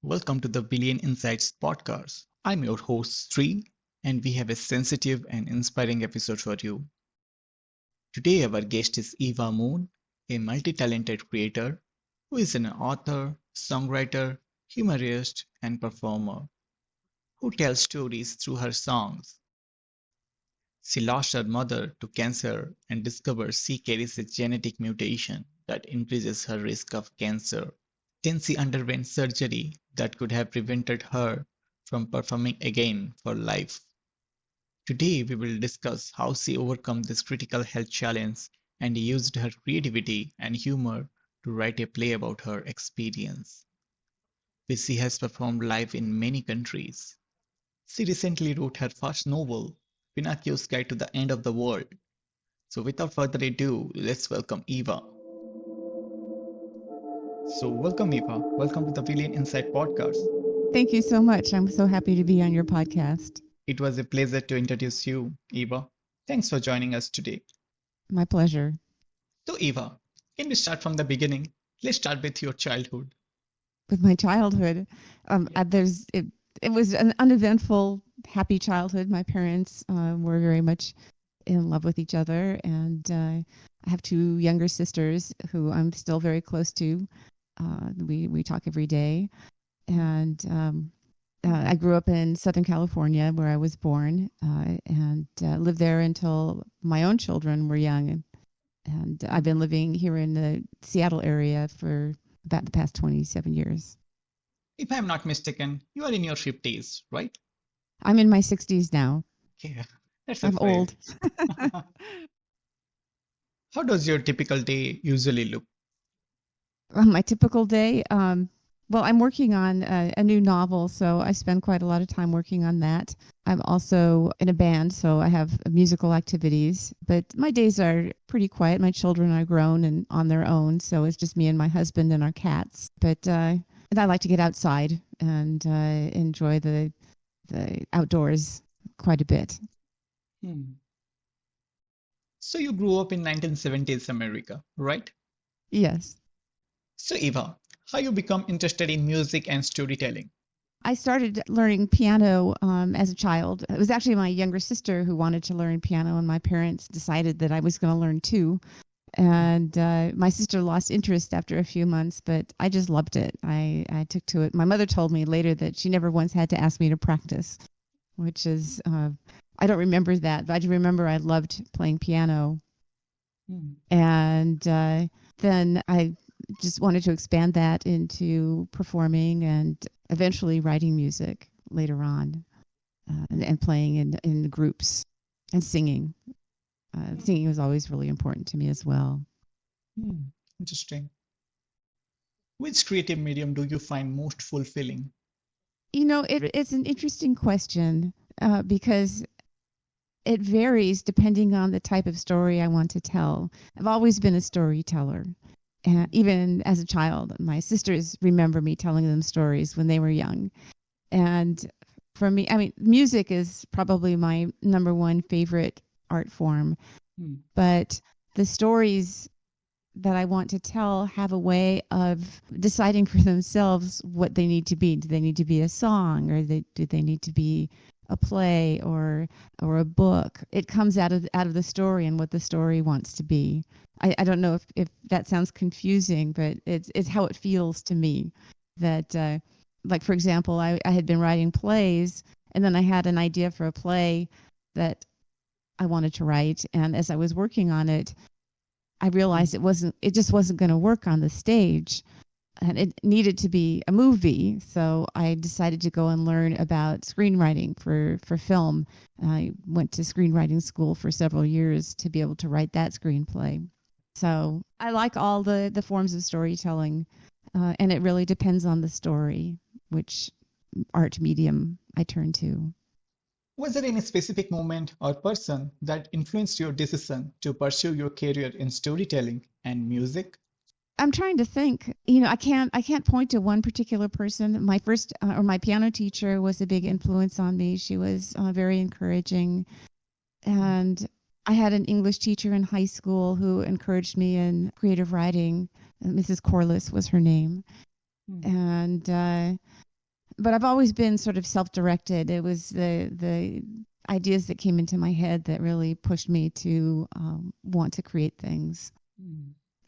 Welcome to the Billion Insights podcast. I'm your host, Sri, and we have a sensitive and inspiring episode for you. Today, our guest is Eva Moon, a multi talented creator who is an author, songwriter, humorist, and performer who tells stories through her songs. She lost her mother to cancer and discovers she carries a genetic mutation that increases her risk of cancer. Then she underwent surgery that could have prevented her from performing again for life. Today, we will discuss how she overcome this critical health challenge and used her creativity and humor to write a play about her experience, which she has performed live in many countries. She recently wrote her first novel, Pinocchio's Guide to the End of the World. So, without further ado, let's welcome Eva. So, welcome, Eva. Welcome to the Billion Insight podcast. Thank you so much. I'm so happy to be on your podcast. It was a pleasure to introduce you, Eva. Thanks for joining us today. My pleasure. So, Eva, can we start from the beginning? Let's start with your childhood. With my childhood, it was an uneventful, happy childhood. My parents were very much in love with each other, and I have two younger sisters who I'm still very close to. We talk every day, and I grew up in Southern California, where I was born, and lived there until my own children were young. And I've been living here in the Seattle area for about the past 27 years. If I'm not mistaken, you are in your 50s, right? I'm in my 60s now. Yeah, that's I'm old. How does your typical day usually look? My typical day, well, I'm working on a new novel, so I spend quite a lot of time working on that. I'm also in a band, so I have musical activities, but my days are pretty quiet. My children are grown and on their own, so it's just me and my husband and our cats. But and I like to get outside and enjoy the outdoors quite a bit. So you grew up in 1970s America, right? Yes. So Eva, how you become interested in music and storytelling? I started learning piano as a child. It was actually my younger sister who wanted to learn piano, and my parents decided that I was going to learn too. And my sister lost interest after a few months, but I just loved it. I took to it. My mother told me later that she never once had to ask me to practice, which is, I don't remember that, but I do remember I loved playing piano. And then I just wanted to expand that into performing and eventually writing music later on, and playing in groups and singing. Singing was always really important to me as well. Interesting. Which creative medium do you find most fulfilling? You know, it's an interesting question because it varies depending on the type of story I want to tell. I've always been a storyteller. And even as a child, my sisters remember me telling them stories when they were young. And for me, I mean, music is probably my number one favorite art form. But the stories that I want to tell have a way of deciding for themselves what they need to be. Do they need to be a song, or do they need to be a play or a book? It comes out of the story and what the story wants to be. I don't know if that sounds confusing, but it's how it feels to me. That like, for example, I had been writing plays, and then I had an idea for a play that I wanted to write, and as I was working on it, I realized it just wasn't going to work on the stage, and it needed to be a movie. So I decided to go and learn about screenwriting for film. I went to screenwriting school for several years to be able to write that screenplay. So I like all the forms of storytelling, and it really depends on the story, which art medium I turn to. Was there any specific moment or person that influenced your decision to pursue your career in storytelling and music? I'm trying to think. You know, I can't point to one particular person. My first or my piano teacher was a big influence on me. She was very encouraging, and I had an English teacher in high school who encouraged me in creative writing. Mrs. Corliss was her name. And But I've always been sort of self-directed. It was the ideas that came into my head that really pushed me to want to create things.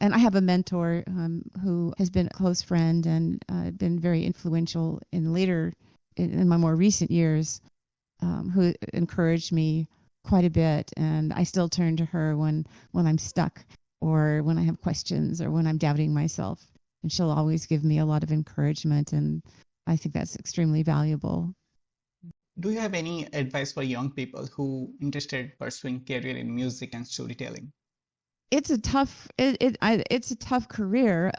And I have a mentor who has been a close friend and been very influential in my more recent years, who encouraged me quite a bit. And I still turn to her when I'm stuck or when I have questions or when I'm doubting myself. And she'll always give me a lot of encouragement. And I think that's extremely valuable. Do you have any advice for young people who interested pursuing career in music and storytelling? It's a tough it's a tough career.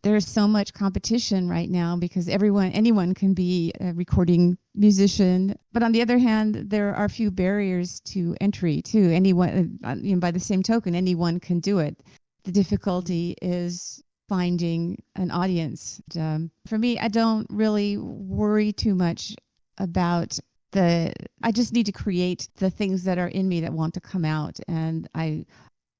There's so much competition right now because anyone can be a recording musician. But on the other hand, there are few barriers to entry too. Anyone, by the same token, anyone can do it. The difficulty is finding an audience. For me, I don't really worry too much about I just need to create the things that are in me that want to come out. And I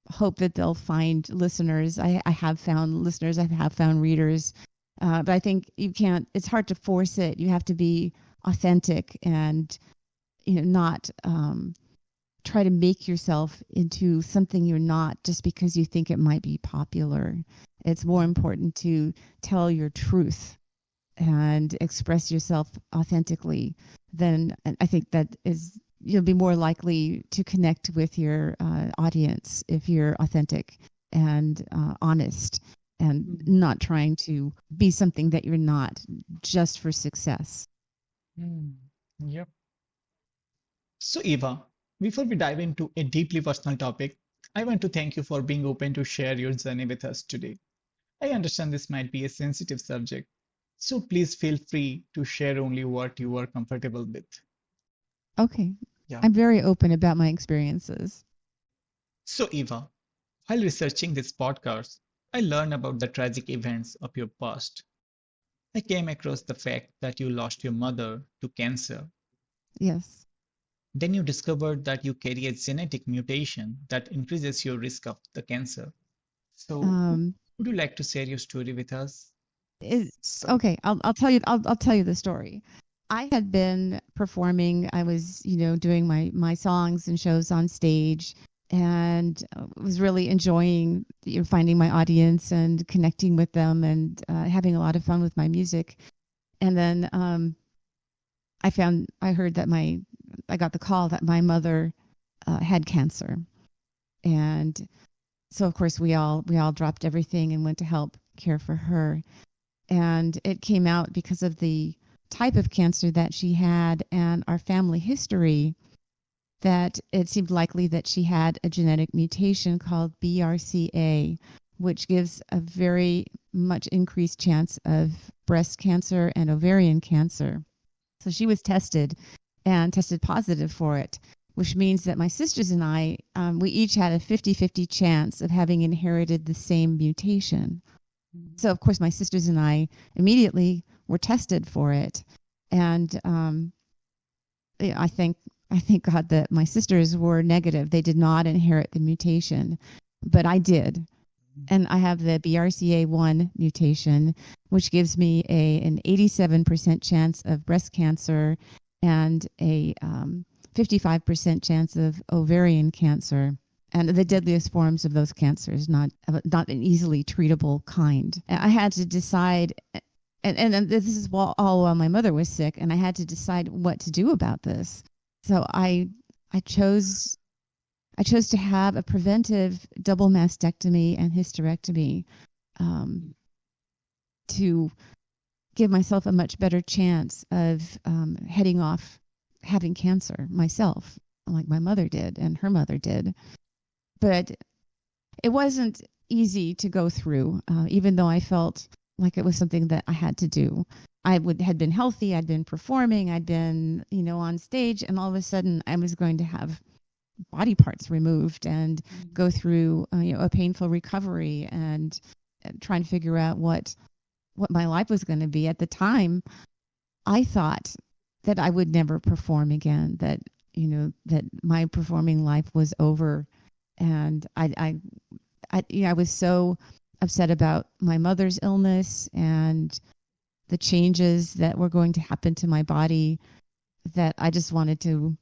hope that they'll find listeners. I have found listeners. I have found readers. But I think it's hard to force it. You have to be authentic and, not try to make yourself into something you're not just because you think it might be popular. It's more important to tell your truth and express yourself authentically. Then I think you'll be more likely to connect with your audience if you're authentic and honest and not trying to be something that you're not just for success. Yep. So, Eva, before we dive into a deeply personal topic, I want to thank you for being open to share your journey with us today. I understand this might be a sensitive subject, so please feel free to share only what you are comfortable with. Okay. Yeah. I'm very open about my experiences. So, Eva, while researching this podcast, I learned about the tragic events of your past. I came across the fact that you lost your mother to cancer. Yes. Then you discovered that you carry a genetic mutation that increases your risk of the cancer. So, would you like to share your story with us? Okay, I'll tell you. I'll tell you the story. I had been performing. I was, doing my songs and shows on stage, and was really enjoying, finding my audience and connecting with them, and having a lot of fun with my music. And then I heard that I got the call that my mother had cancer, and so of course we all dropped everything and went to help care for her. And it came out because of the type of cancer that she had and our family history that it seemed likely that she had a genetic mutation called BRCA, which gives a very much increased chance of breast cancer and ovarian cancer. So she was tested and tested positive for it, which means that my sisters and I, we each had a 50-50 chance of having inherited the same mutation. So, of course, my sisters and I immediately were tested for it. And I thank God that my sisters were negative. They did not inherit the mutation, but I did. And I have the BRCA1 mutation, which gives me an 87% chance of breast cancer and a 55% chance of ovarian cancer. And the deadliest forms of those cancers, not an easily treatable kind. And I had to decide, and this is all while my mother was sick, and I had to decide what to do about this. So I chose to have a preventive double mastectomy and hysterectomy to give myself a much better chance of heading off having cancer myself, like my mother did and her mother did. But it wasn't easy to go through, even though I felt like it was something that I had to do. Had been healthy, I'd been performing, I'd been, on stage, and all of a sudden I was going to have body parts removed and go through, a painful recovery and trying to figure out what my life was going to be. At the time, I thought that I would never perform again, that, that my performing life was over. And I was so upset about my mother's illness and the changes that were going to happen to my body, that I just wanted to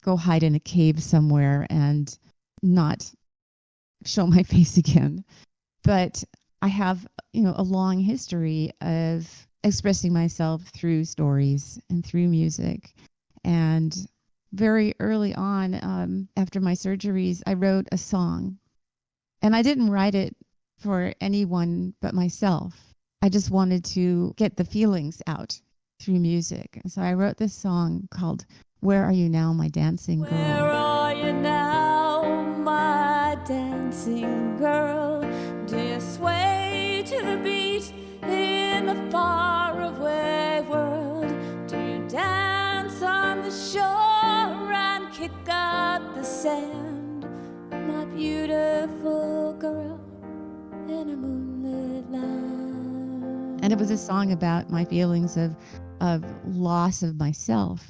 go hide in a cave somewhere and not show my face again. But I have, a long history of expressing myself through stories and through music. And very early on, after my surgeries, I wrote a song. And I didn't write it for anyone but myself. I just wanted to get the feelings out through music. And so I wrote this song called Where Are You Now, My Dancing Girl? Where are you now, my dancing girl? Do you sway to the beat in the faraway world? Do you dance on the shore and kick up the sand? My beautiful girl in a moonlit land. And it was a song about my feelings of loss of myself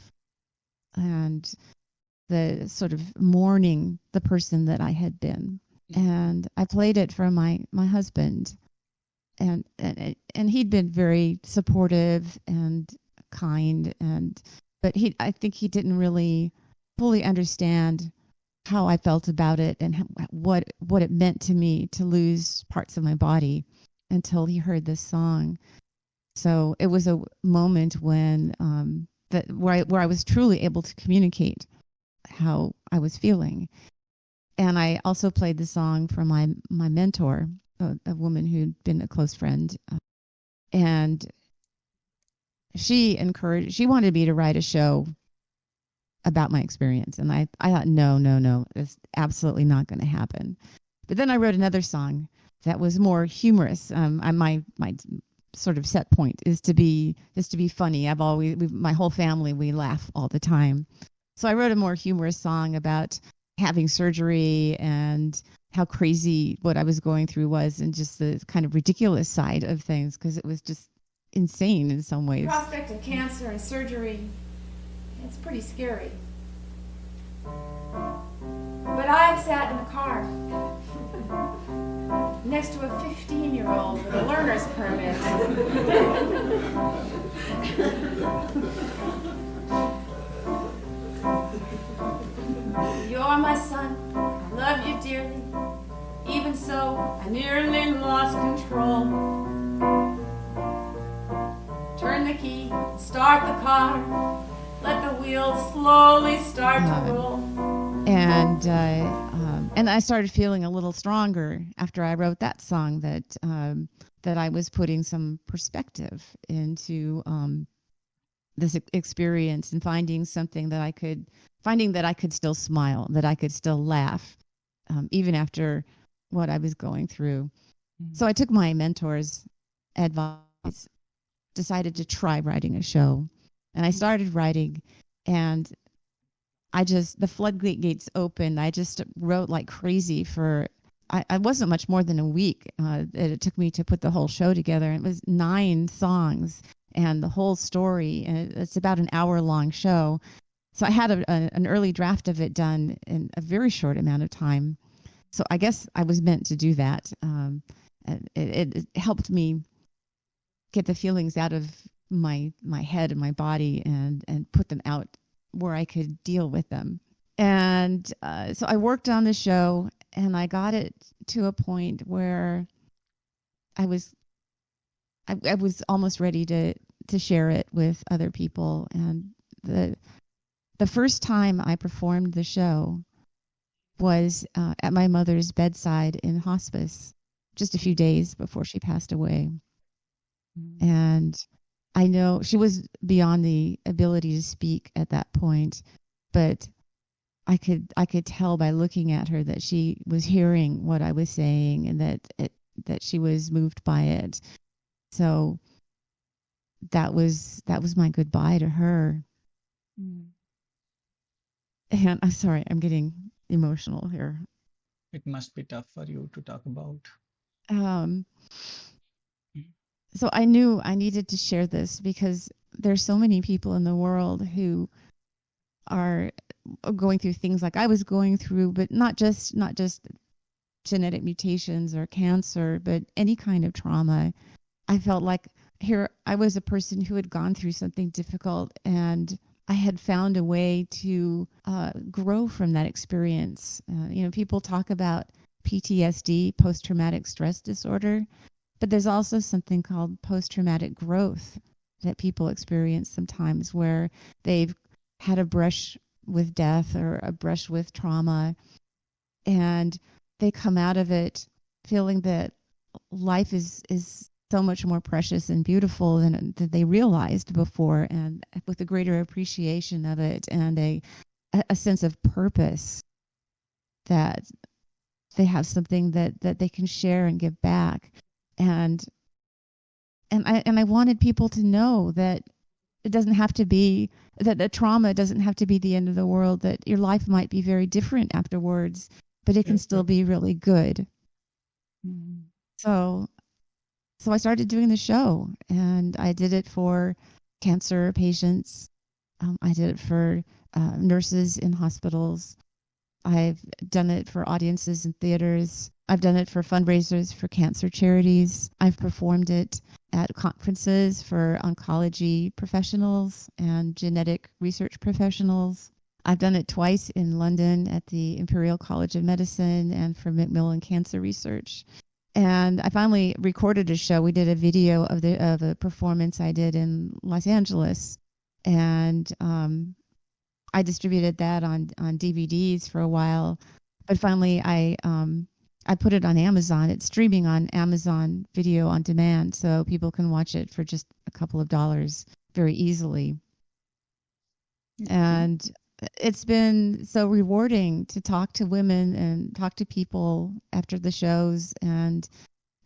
and the sort of mourning the person that I had been. And I played it for my husband, and he'd been very supportive and kind, but I think he didn't really fully understand how I felt about it and what it meant to me to lose parts of my body until he heard this song. So it was a moment when where I was truly able to communicate how I was feeling. And I also played the song for my mentor, a woman who'd been a close friend, and she wanted me to write a show about my experience. And I thought, no, it's absolutely not going to happen. But then I wrote another song that was more humorous. My sort of set point is to be funny. My whole family, we laugh all the time. So I wrote a more humorous song about having surgery and how crazy what I was going through was, and just the kind of ridiculous side of things, because it was just insane in some ways. The prospect of cancer and surgery, it's pretty scary. But I've sat in the car next to a 15-year-old with a learner's permit. You're my son, I love you dearly. Even so, I nearly lost control. Turn the key, start the car, let the wheels slowly start to roll. And I started feeling a little stronger after I wrote that song, that I was putting some perspective into this experience, and finding that I could still smile, that I could still laugh, even after what I was going through. Mm-hmm. So I took my mentor's advice, decided to try writing a show, and I started writing, and the floodgates opened. I just wrote like crazy I wasn't much more than a week. It took me to put the whole show together. It was 9 songs and the whole story. And it's about an hour-long show. So I had an early draft of it done in a very short amount of time. So I guess I was meant to do that. It helped me get the feelings out of my head and my body and put them out where I could deal with them. And so I worked on the show, and I got it to a point where I was almost ready to share it with other people. And the first time I performed the show was at my mother's bedside in hospice, just a few days before she passed away. Mm-hmm. And I know she was beyond the ability to speak at that point, but I could tell by looking at her that she was hearing what I was saying, and that she was moved by it. So that was my goodbye to her. Mm. And I'm sorry, I'm getting emotional here. It must be tough for you to talk about. So I knew I needed to share this, because there's so many people in the world who are going through things like I was going through, but not just genetic mutations or cancer, but any kind of trauma. I felt like here I was a person who had gone through something difficult, and I had found a way to grow from that experience. People talk about PTSD, post-traumatic stress disorder, but there's also something called post-traumatic growth that people experience sometimes, where they've had a brush with death or a brush with trauma, and they come out of it feeling that life is so much more precious and beautiful than they realized before, and with a greater appreciation of it, and a sense of purpose, that they have something that they can share and give back. And I wanted people to know that it doesn't have to be, that the trauma doesn't have to be the end of the world, that your life might be very different afterwards, but it can still be really good. Mm-hmm. So I started doing the show, and I did it for cancer patients. I did it for nurses in hospitals. I've done it for audiences in theaters. I've done it for fundraisers for cancer charities. I've performed it at conferences for oncology professionals and genetic research professionals. I've done it twice in London at the Imperial College of Medicine and for Macmillan Cancer Research. And I finally recorded a show. We did a video of a performance I did in Los Angeles, and I distributed that on DVDs for a while. But finally, I put it on Amazon. It's streaming on Amazon Video on Demand, so people can watch it for just a couple of dollars very easily. And it's been so rewarding to talk to women and talk to people after the shows and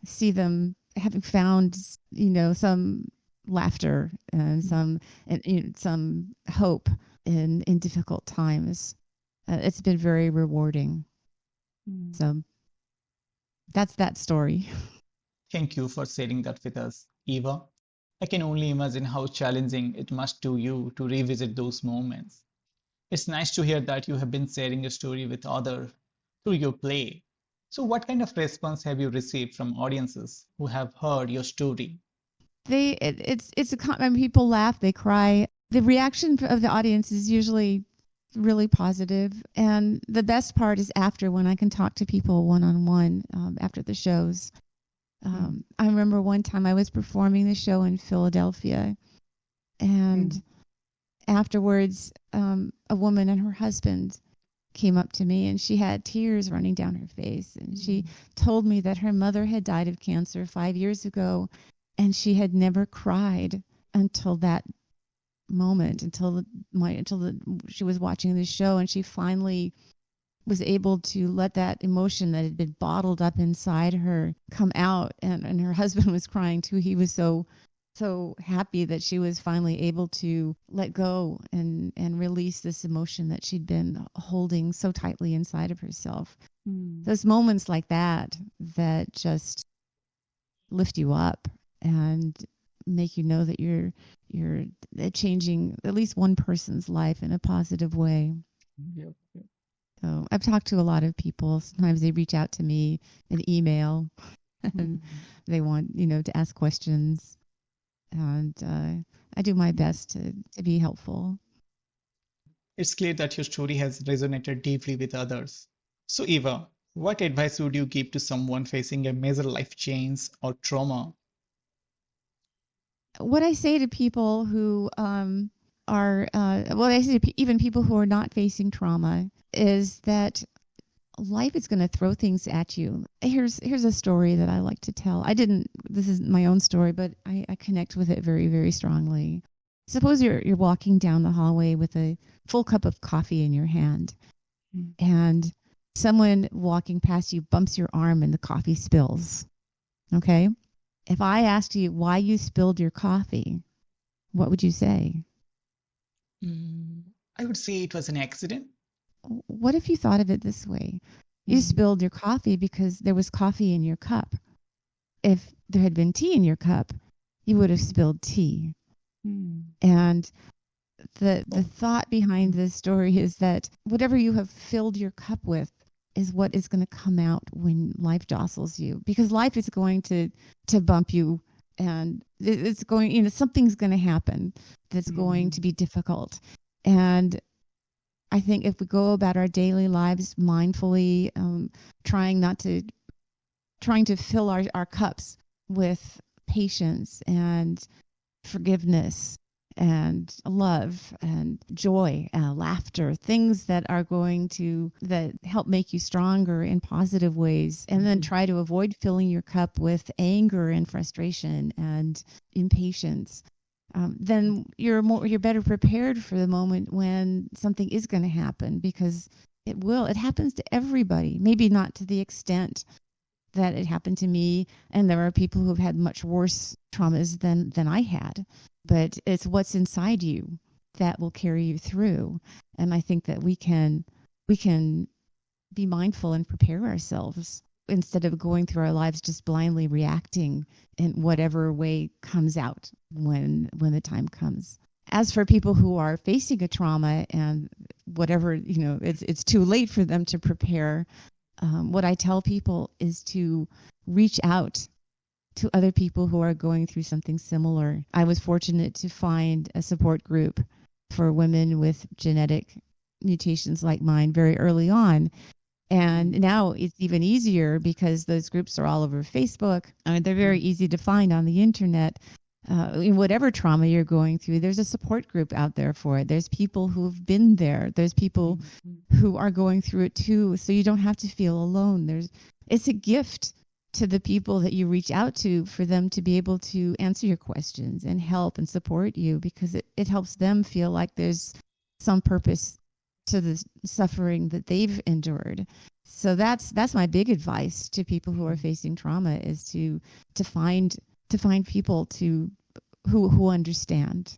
see them having found, some laughter and some hope in difficult times. It's been very rewarding. So that's that story. Thank you for sharing that with us, Eva. I can only imagine how challenging it must to you to revisit those moments. It's nice to hear that you have been sharing your story with others through your play. So what kind of response have you received from audiences who have heard your story? When people laugh, they cry. The reaction of the audience is usually really positive, and the best part is after, when I can talk to people one-on-one after the shows. I remember one time I was performing the show in Philadelphia, and afterwards, a woman and her husband came up to me, and she had tears running down her face, and she told me that her mother had died of cancer 5 years ago, and she had never cried until that moment, until she was watching the show, and she finally was able to let that emotion that had been bottled up inside her come out, and her husband was crying too. He was so happy that she was finally able to let go and release this emotion that she'd been holding so tightly inside of herself. Those moments like that just lift you up and make you know that you're changing at least one person's life in a positive way. Yep. So I've talked to a lot of people. Sometimes they reach out to me in email and they want, to ask questions. And I do my best to be helpful. It's clear that your story has resonated deeply with others. So Eva, what advice would you give to someone facing a major life change or trauma? What I say to people who I say to even people who are not facing trauma is that life is going to throw things at you. Here's a story that I like to tell. This isn't my own story, but I connect with it very, very strongly. Suppose you're walking down the hallway with a full cup of coffee in your hand, and someone walking past you bumps your arm and the coffee spills. Okay? If I asked you why you spilled your coffee, what would you say? I would say it was an accident. What if you thought of it this way? You spilled your coffee because there was coffee in your cup. If there had been tea in your cup, you would have spilled tea. And the thought behind this story is that whatever you have filled your cup with is what is going to come out when life jostles you, because life is going to bump you and it's going, something's going to happen that's going to be difficult. And I think if we go about our daily lives mindfully, trying to fill our cups with patience and forgiveness and love and joy, laughter, things that help make you stronger in positive ways, and then try to avoid filling your cup with anger and frustration and impatience. Then you're better prepared for the moment when something is going to happen, because it happens to everybody, maybe not to the extent that it happened to me, and there are people who have had much worse traumas than I had, but it's what's inside you that will carry you through. And I think that we can be mindful and prepare ourselves instead of going through our lives just blindly reacting in whatever way comes out when the time comes. As for people who are facing a trauma and whatever, it's too late for them to prepare, what I tell people is to reach out to other people who are going through something similar. I was fortunate to find a support group for women with genetic mutations like mine very early on. And now it's even easier because those groups are all over Facebook. They're very easy to find on the internet. In whatever trauma you're going through, there's a support group out there for it. There's people who've been there. There's people who are going through it too. So you don't have to feel alone. It's a gift to the people that you reach out to, for them to be able to answer your questions and help and support you, because it helps them feel like there's some purpose to the suffering that they've endured. So that's my big advice to people who are facing trauma, is to find people who understand.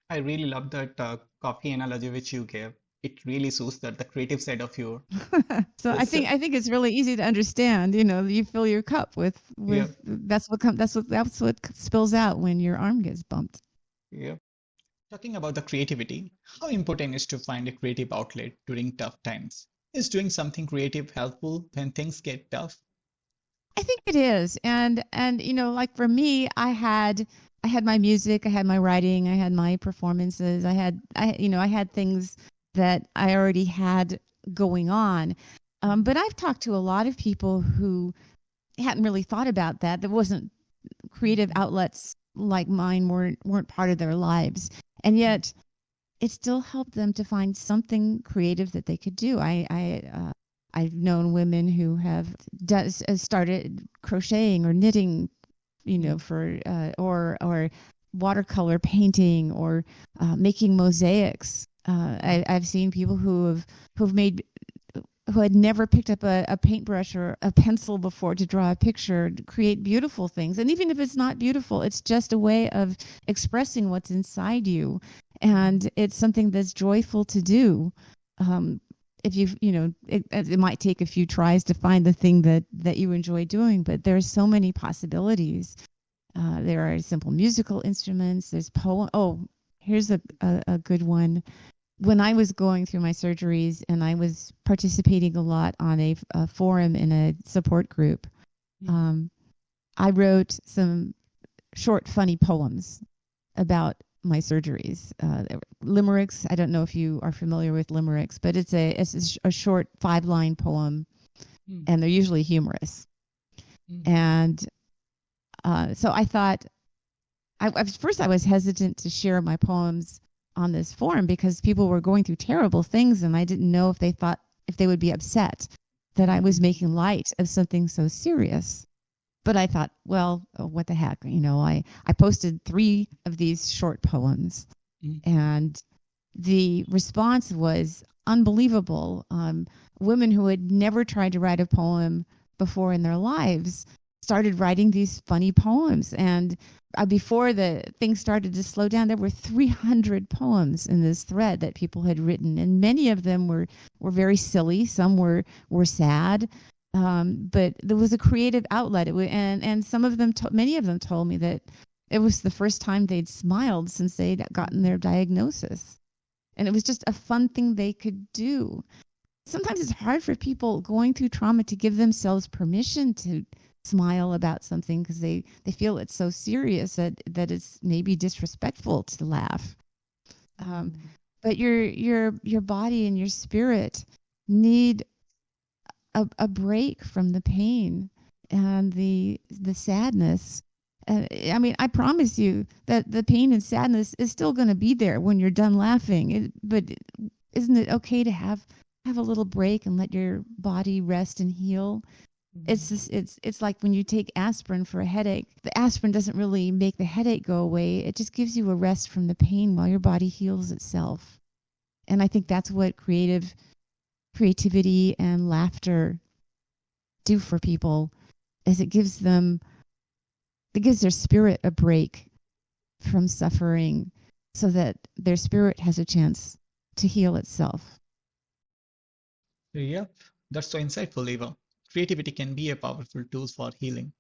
I really love that coffee analogy which you gave. It really shows that the creative side of you. So I think it's really easy to understand. You fill your cup with that's what spills out when your arm gets bumped. Yeah. Talking about the creativity, how important is to find a creative outlet during tough times? Is doing something creative helpful when things get tough? I think it is. And like for me, I had my music, I had my writing, I had my performances, I had things that I already had going on. But I've talked to a lot of people who hadn't really thought about that. There wasn't creative outlets like mine weren't part of their lives. And yet it still helped them to find something creative that they could do. I've known women who have started crocheting or knitting, or watercolor painting, or making mosaics. I've seen people who had never picked up a paintbrush or a pencil before to draw a picture, to create beautiful things. And even if it's not beautiful, it's just a way of expressing what's inside you, and it's something that's joyful to do. If it might take a few tries to find the thing that you enjoy doing, but there's so many possibilities. There are simple musical instruments. There's poem. Oh, here's a good one. When I was going through my surgeries and I was participating a lot on a forum in a support group, I wrote some short, funny poems about my surgeries. Limericks. I don't know if you are familiar with limericks, but it's a short 5-line poem, and they're usually humorous. And so I thought, at first I was hesitant to share my poems on this forum because people were going through terrible things, and I didn't know if they would be upset that I was making light of something so serious. But I thought, well, what the heck? I posted 3 of these short poems, and the response was unbelievable. Women who had never tried to write a poem before in their lives started writing these funny poems. And before the thing started to slow down, there were 300 poems in this thread that people had written, and many of them were very silly. Some were sad. But there was a creative outlet, and many of them told me that it was the first time they'd smiled since they'd gotten their diagnosis, and it was just a fun thing they could do. Sometimes it's hard for people going through trauma to give themselves permission to smile about something because they feel it's so serious that it's maybe disrespectful to laugh. But your body and your spirit need a break from the pain and the sadness. I mean, I promise you that the pain and sadness is still going to be there when you're done laughing. But isn't it okay to have a little break and let your body rest and heal? It's like when you take aspirin for a headache. The aspirin doesn't really make the headache go away. It just gives you a rest from the pain while your body heals itself. And I think that's what creativity and laughter do for people, is it gives their spirit a break from suffering so that their spirit has a chance to heal itself. Yep, that's so insightful, Eva. Creativity can be a powerful tool for healing.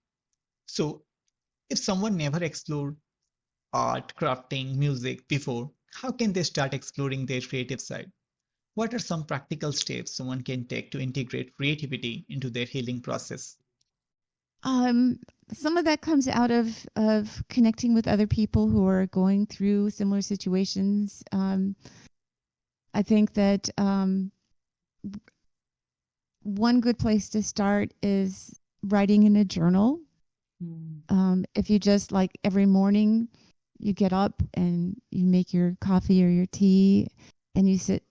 So, if someone never explored art, crafting, music before, how can they start exploring their creative side? What are some practical steps someone can take to integrate creativity into their healing process? Some of that comes out of connecting with other people who are going through similar situations. I think that one good place to start is writing in a journal. If you just like every morning you get up and you make your coffee or your tea and you sit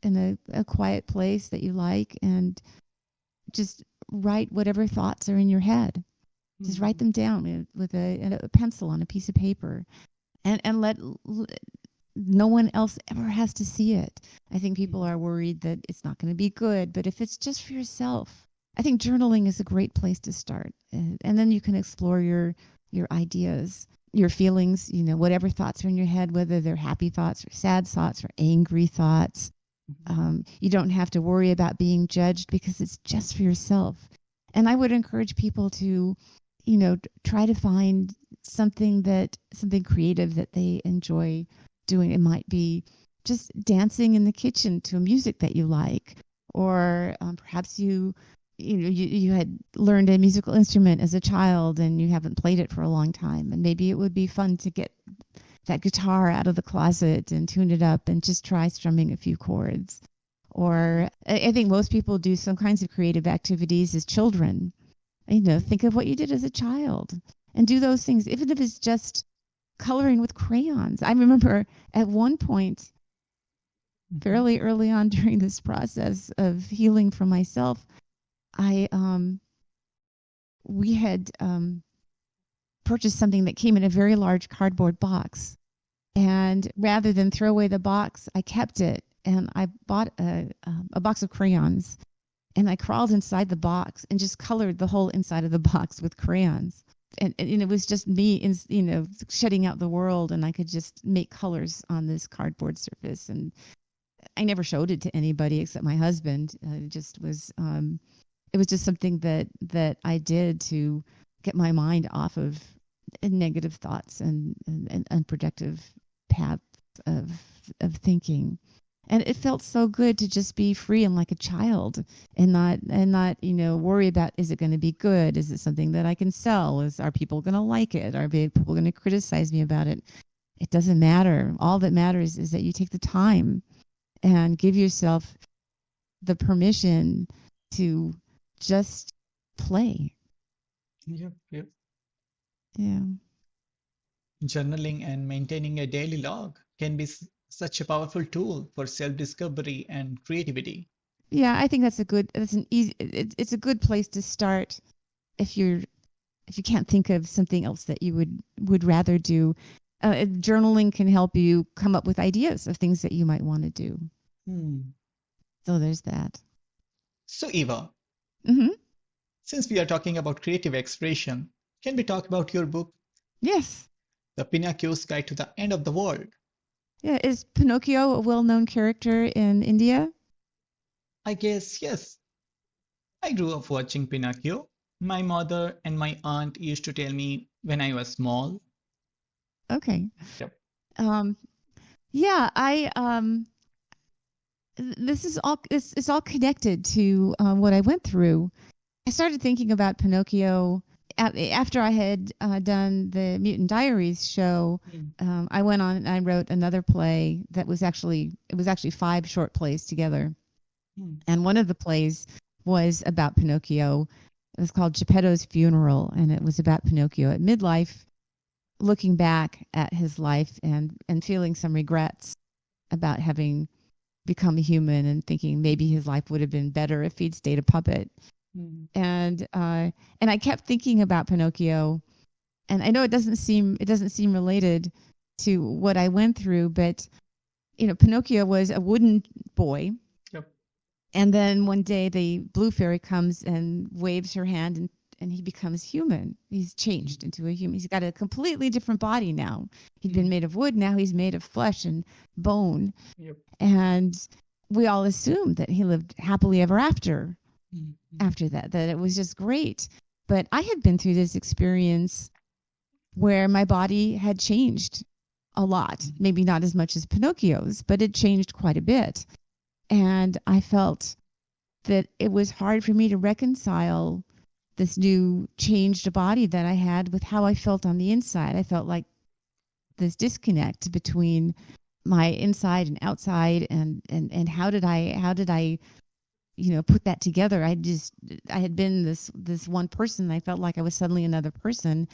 in a quiet place that you like and just write whatever thoughts are in your head. Just write them down with a pencil on a piece of paper and let no one else ever has to see it. I think people are worried that it's not going to be good, but if it's just for yourself, I think journaling is a great place to start. And then you can explore your ideas, your feelings, whatever thoughts are in your head, whether they're happy thoughts or sad thoughts or angry thoughts. You don't have to worry about being judged because it's just for yourself. And I would encourage people to, try to find something creative that they enjoy doing. It might be just dancing in the kitchen to music that you like, or perhaps you had learned a musical instrument as a child and you haven't played it for a long time, and maybe it would be fun to get that guitar out of the closet and tune it up and just try strumming a few chords. Or I think most people do some kinds of creative activities as children. Think of what you did as a child and do those things, even if it's just coloring with crayons. I remember at one point, fairly early on during this process of healing for myself, we had purchased something that came in a very large cardboard box. And rather than throw away the box, I kept it. And I bought a box of crayons. And I crawled inside the box and just colored the whole inside of the box with crayons. And it was just me, shutting out the world. And I could just make colors on this cardboard surface. And I never showed it to anybody except my husband. It was just something that I did to get my mind off of negative thoughts and unproductive paths of thinking. And it felt so good to just be free and like a child and not worry about, is it going to be good? Is it something that I can sell? Are people going to like it? Are people going to criticize me about it? It doesn't matter. All that matters is that you take the time and give yourself the permission to just play. Yep. Yeah. Journaling and maintaining a daily log can be such a powerful tool for self-discovery and creativity. Yeah, I think it's a good place to start if you can't think of something else that you would rather do. Journaling can help you come up with ideas of things that you might want to do. So there's that. So Eva, since we are talking about creative expression, can we talk about your book? Yes. The Pinocchio's Guide to the End of the World. Yeah, is Pinocchio a well-known character in India? I guess yes. I grew up watching Pinocchio. My mother and my aunt used to tell me when I was small. Okay. Yep. This is all it's all connected to what I went through. I started thinking about Pinocchio after I had done the Mutant Diaries show. I went on and I wrote another play that was actually 5 short plays together, and one of the plays was about Pinocchio. It was called Geppetto's Funeral, and it was about Pinocchio at midlife, looking back at his life and feeling some regrets about having become a human and thinking maybe his life would have been better if he'd stayed a puppet. And I kept thinking about Pinocchio, and I know it doesn't seem related to what I went through, but Pinocchio was a wooden boy. Yep. And then one day the blue fairy comes and waves her hand, and he becomes human. He's changed into a human. He's got a completely different body now. He'd been made of wood. Now he's made of flesh and bone. Yep. And we all assumed that he lived happily ever after. After that it was just great. But I had been through this experience where my body had changed a lot. Maybe not as much as Pinocchio's, but it changed quite a bit. And I felt that it was hard for me to reconcile this new changed body that I had with how I felt on the inside. I felt like this disconnect between my inside and outside, and how did I put that together. I had been this one person. I felt like I was suddenly another person,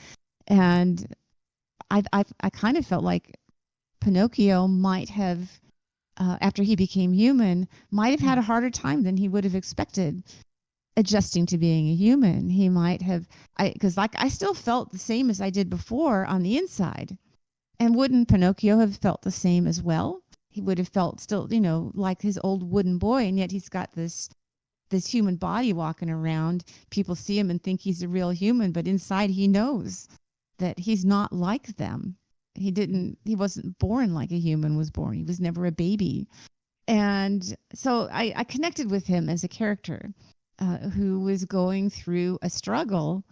and I kind of felt like Pinocchio might have, after he became human, might have had a harder time than he would have expected adjusting to being a human. He might have, because I still felt the same as I did before on the inside, and wouldn't Pinocchio have felt the same as well? He would have felt still, like his old wooden boy, and yet he's got this human body walking around. People see him and think he's a real human, but inside he knows that he's not like them. He wasn't born like a human was born. He was never a baby. And so I connected with him as a character who was going through a struggle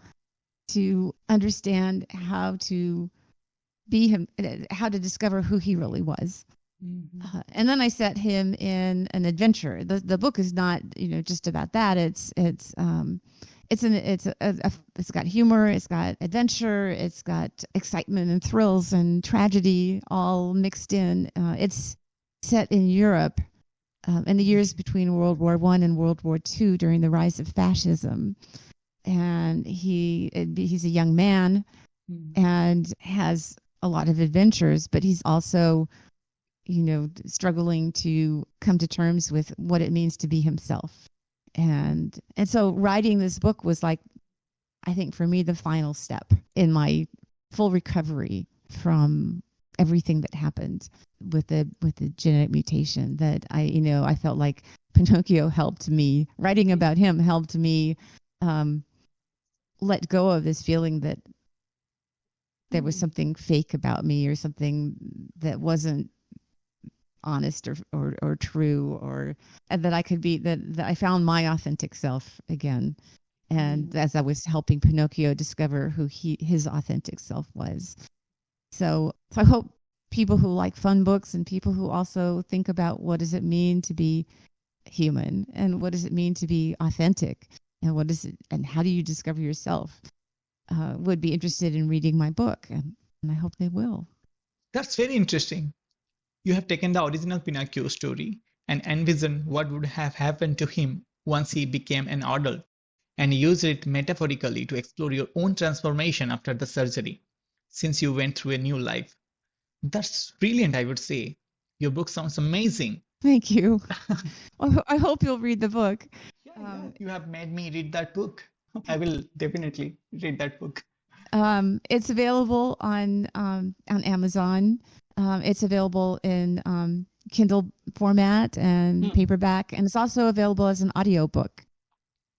to understand how to be him, how to discover who he really was. And then I set him in an adventure. The book is not just about that. It's got humor, it's got adventure, it's got excitement and thrills and tragedy all mixed in. It's set in Europe in the years between World War I and World War II during the rise of fascism. And he's a young man and has a lot of adventures, but he's also struggling to come to terms with what it means to be himself. And so writing this book was, like, I think for me, the final step in my full recovery from everything that happened with the genetic mutation. That I felt like Pinocchio helped me. Writing about him helped me let go of this feeling that there was something fake about me, or something that wasn't honest or true, and that I could be, that I found my authentic self again. And as I was helping Pinocchio discover who his authentic self was. So I hope people who like fun books, and people who also think about what does it mean to be human, and what does it mean to be authentic, and how do you discover yourself, would be interested in reading my book, and I hope they will. That's very interesting. You have taken the original Pinocchio story and envisioned what would have happened to him once he became an adult, and used it metaphorically to explore your own transformation after the surgery, since you went through a new life. That's brilliant, I would say. Your book sounds amazing. Thank you. Well, I hope you'll read the book. Yeah, you have made me read that book. I will definitely read that book. It's available on Amazon. It's available in Kindle format and paperback, and it's also available as an audiobook.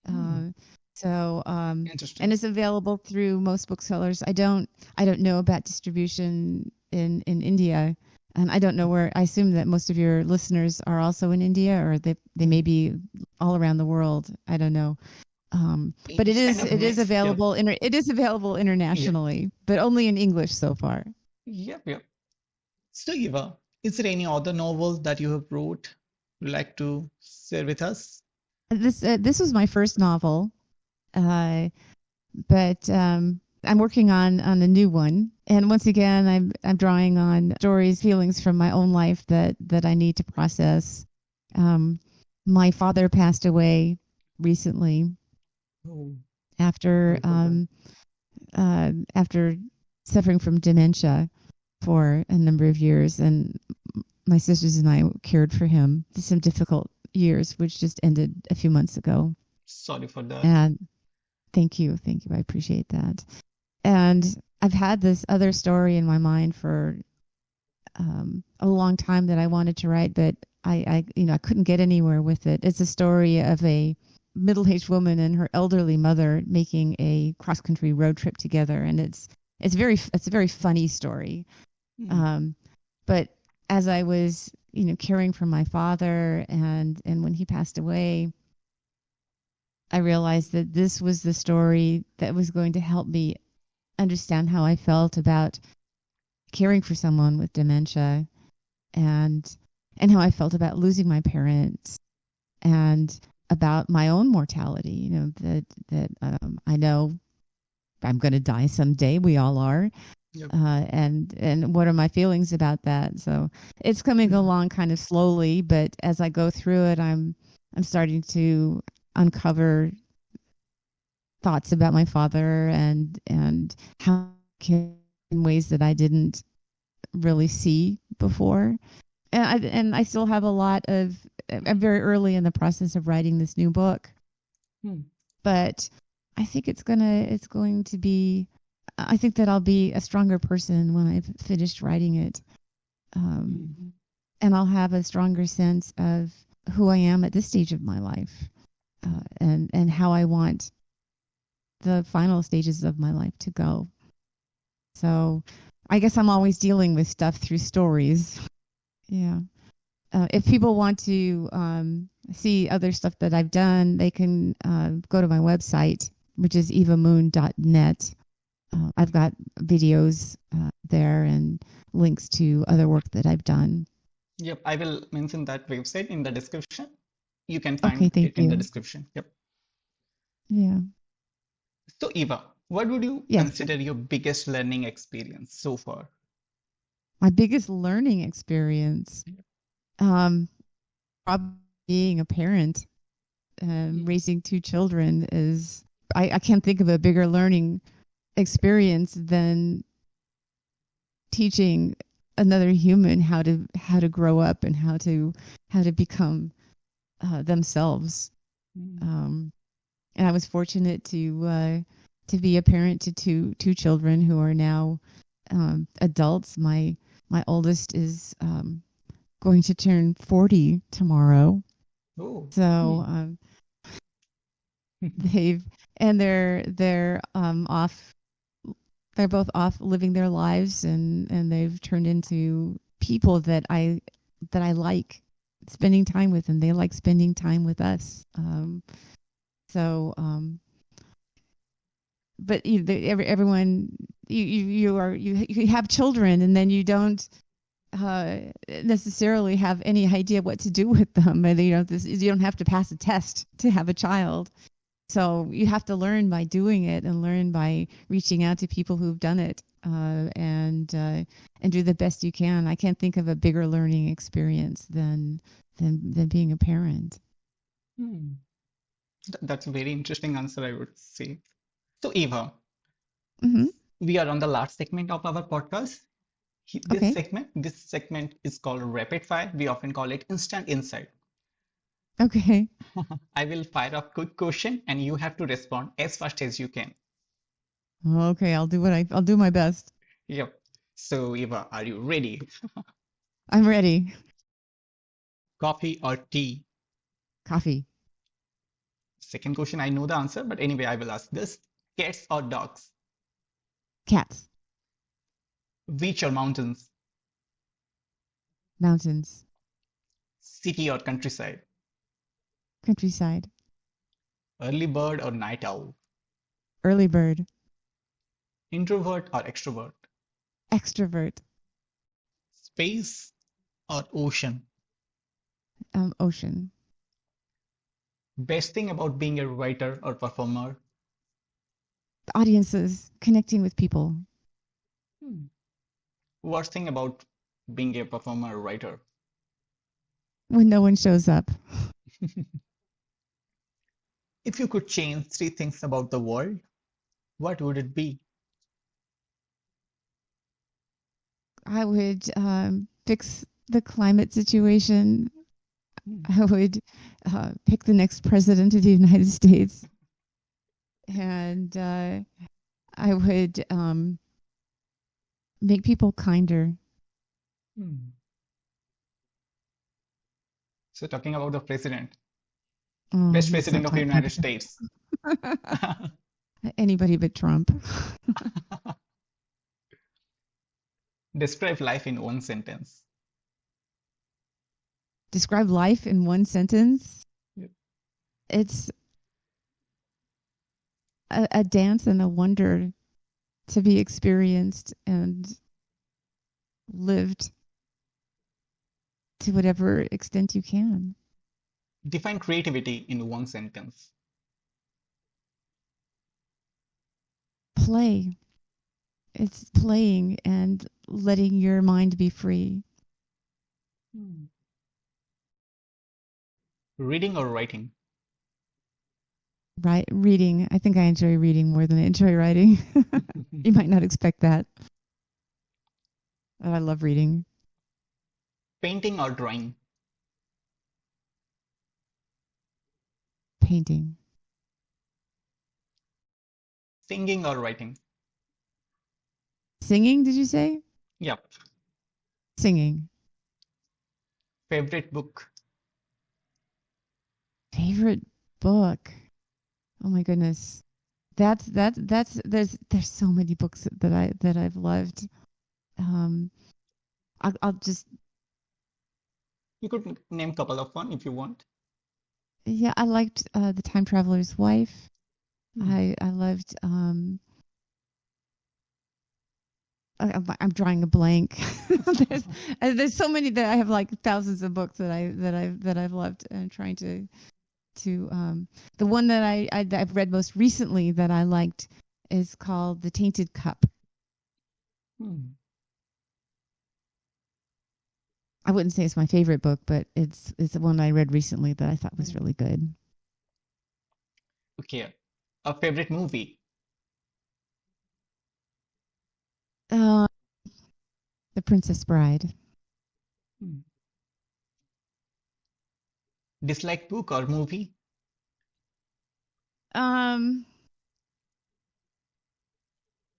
Interesting. And it's available through most booksellers. I don't know about distribution in India, and I don't know where. I assume that most of your listeners are also in India, or they may be all around the world. I don't know. But it is available. It is available internationally, but only in English so far. Yep. So, Eva, is there any other novel that you have wrote you'd like to share with us? This was my first novel. But I'm working on the new one, and once again, I'm drawing on stories, feelings from my own life that I need to process. My father passed away recently Oh, after sorry for after suffering from dementia for a number of years, and my sisters and I cared for him. Some difficult years, which just ended a few months ago. sorry for that. And thank you, I appreciate that. And I've had this other story in my mind for a long time that I wanted to write, but I couldn't get anywhere with it. It's a story of a middle-aged woman and her elderly mother making a cross-country road trip together, and it's a very funny story. Hmm. But as I was caring for my father, and when he passed away, I realized that this was the story that was going to help me understand how I felt about caring for someone with dementia, and how I felt about losing my parents, and about my own mortality. That I know I'm going to die someday. We all are. Yep. And what are my feelings about that? So it's coming along kind of slowly, but as I go through it, I'm starting to uncover thoughts about my father, and how in ways that I didn't really see before. And I still have a lot of. I'm very early in the process of writing this new book, Hmm. but I think it's going to be. I think that I'll be a stronger person when I've finished writing it, Hmm. and I'll have a stronger sense of who I am at this stage of my life, and how I want the final stages of my life to go. So I guess I'm always dealing with stuff through stories. Yeah. If people want to see other stuff that I've done, they can go to my website, which is evamoon.net. I've got videos there and links to other work that I've done. Yep, I will mention that website in the description. You can Okay, find it thank in the you. description. Yep. Yeah. So, Eva, what would you Yes. consider your biggest learning experience so far? My biggest learning experience, um, probably being a parent, raising two children is. I can't think of a bigger learning experience than teaching another human how to grow up and how to become themselves. Mm. And I was fortunate to be a parent to two children who are now adults. My oldest is going to turn 40 tomorrow. Oh, So hmm. they've and they're off. They're both off living their lives, and they've turned into people that I like spending time with, and they like spending time with us. So, but everyone, you have children, and then you don't necessarily have any idea what to do with them. And you don't have to pass a test to have a child. So you have to learn by doing it, and learn by reaching out to people who've done it, and do the best you can. I can't think of a bigger learning experience than being a parent. Hmm. That's a very interesting answer, I would say. So, Eva, Hmm. we are on the last segment of our podcast. This Okay. segment, this segment is called rapid fire. We often call it instant insight. Okay. I will fire a quick question and you have to respond as fast as you can. Okay. I'll do my best. Yep. So, Eva, are you ready? I'm ready. Coffee or tea? Coffee. Second question, I know the answer, but anyway, I will ask this. Cats or dogs? Cats. Beach or mountains? Mountains. City or countryside? Countryside. Early bird or night owl? Early bird. Introvert or extrovert? Extrovert. Space or ocean? Ocean. Best thing about being a writer or performer? audiences, connecting with people. Hmm. Worst thing about being a performer or writer? When no one shows up, If you could change three things about the world, what would it be? I would fix the climate situation. Hmm. I would pick the next president of the United States, and I would make people kinder. Hmm. So talking about the president, Oh, best let's president not of the talk about United States. anybody but Trump. Describe life in one sentence. Describe life in one sentence. Yep. It's a dance and a wonder to be experienced and lived to whatever extent you can. Define creativity in one sentence. Play. It's playing and letting your mind be free. Hmm. Reading or writing? Right, reading. I think I enjoy reading more than I enjoy writing. You might not expect that, but I love reading. Painting or drawing? Painting. Singing or writing? Singing, did you say? Yep. Singing. Favorite book? Favorite book. Oh my goodness. There's so many books that I've loved. I'll just You could name a couple of one if you want. yeah, I liked The Time Traveler's Wife. Hmm. I loved I'm drawing a blank. there's, there's so many that I have, like thousands of books that I've loved, and trying to the one that I've read most recently that I liked is called The Tainted Cup. Hmm. I wouldn't say it's my favorite book, but it's the one I read recently that I thought was really good. Okay. A favorite movie? Uh, The Princess Bride. Hmm. Dislike book or movie? Um,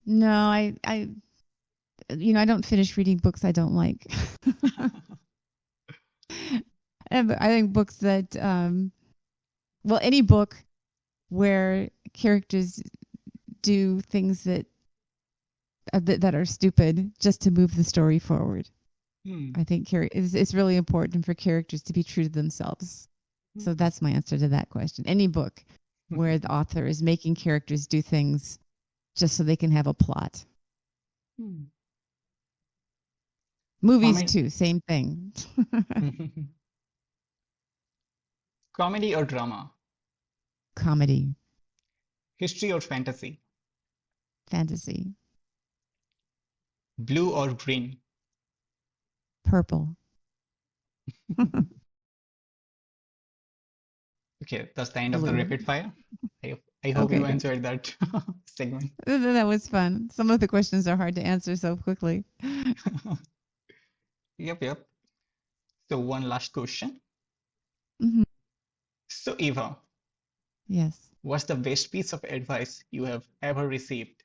no, I I don't finish reading books I don't like. And I think books that well, any book where characters do things that are stupid just to move the story forward. Hmm. I think it's really important for characters to be true to themselves. So that's my answer to that question. Any book where the author is making characters do things just so they can have a plot. Hmm. Movies Comedy. too, same thing. Comedy or drama? Comedy, History or fantasy? fantasy, Blue or green? purple. Okay, that's the end of the Blue. rapid fire. I hope Okay, you good. enjoyed that segment. That was fun. Some of the questions are hard to answer so quickly. Yep, yep. So one last question. Hmm. So Eva, Yes. what's the best piece of advice you have ever received?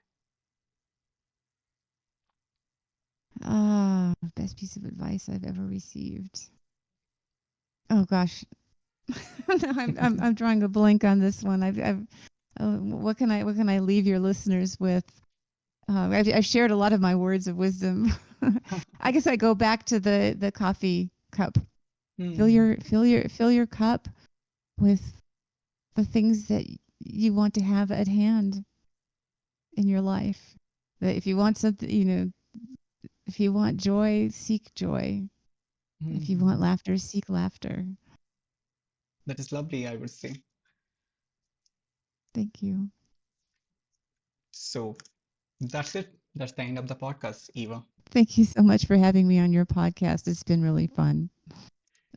Best piece of advice I've ever received. Oh gosh, I'm drawing a blank on this one. What can I leave your listeners with? I've shared a lot of my words of wisdom. I guess I go back to the coffee cup. Fill Hmm. your cup with the things that you want to have at hand in your life. That if you want something, if you want joy, seek joy. If you want Hmm. laughter, seek laughter. That is lovely, I would say. Thank you. So that's it. That's the end of the podcast, Eva. Thank you so much for having me on your podcast. It's been really fun,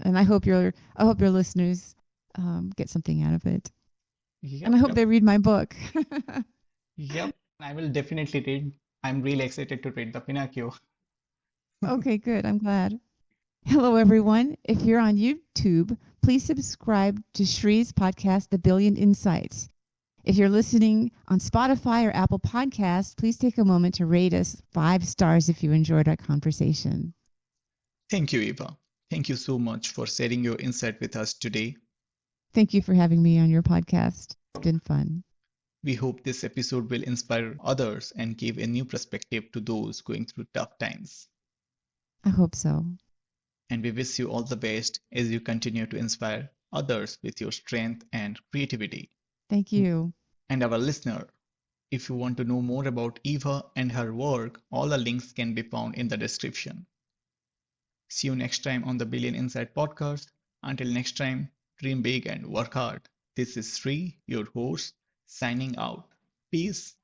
and I hope your listeners get something out of it, and Yep, I hope yep, they read my book. yep. I will definitely read. I'm really excited to read the Pinocchio. Okay, good. I'm glad. Hello, everyone. If you're on YouTube, please subscribe to Shree's podcast, The Billion Insights. If you're listening on Spotify or Apple Podcasts, please take a moment to rate us 5 stars if you enjoyed our conversation. Thank you, Eva. Thank you so much for sharing your insight with us today. Thank you for having me on your podcast. It's been fun. We hope this episode will inspire others and give a new perspective to those going through tough times. I hope so. And we wish you all the best as you continue to inspire others with your strength and creativity. Thank you. And our listener, if you want to know more about Eva and her work, all the links can be found in the description. See you next time on the Billion Insight podcast. Until next time, dream big and work hard. This is Sri, your host, signing out. Peace